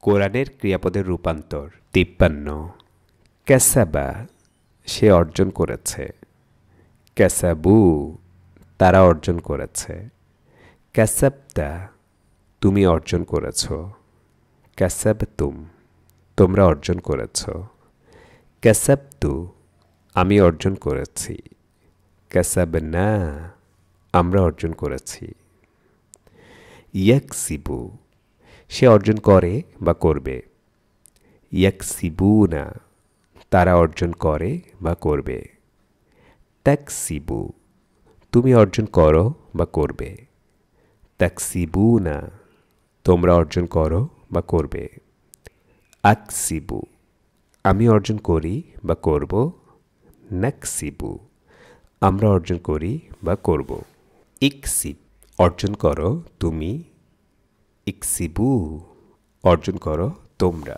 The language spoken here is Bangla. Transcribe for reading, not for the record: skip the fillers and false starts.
কোরআনের ক্রিয়াপদের রূপান্তর 53 কাসাবা সে অর্জন করেছে কাসাবু তারা অর্জন করেছে কাসাবতা তুমি অর্জন করেছ কাসাবতুম তোমরা অর্জন করেছ কাসাবতু আমি অর্জন করেছি কাসাবনা আমরা অর্জন করেছি ইয়াকসিবু সে অর্জন করে বা করবে ইয়াকসিবুনা তারা অর্জন করে বা করবে তাকসিবু তুমি অর্জন করো বা করবে তাকসিবুনা তোমরা অর্জন করো বা করবে আকসিবু আমি অর্জন করি বা করব নাকসিবু আমরা অর্জন করি বা করব ইকসিব অর্জন করো তুমি ইকসিবু অর্জন করো তোমরা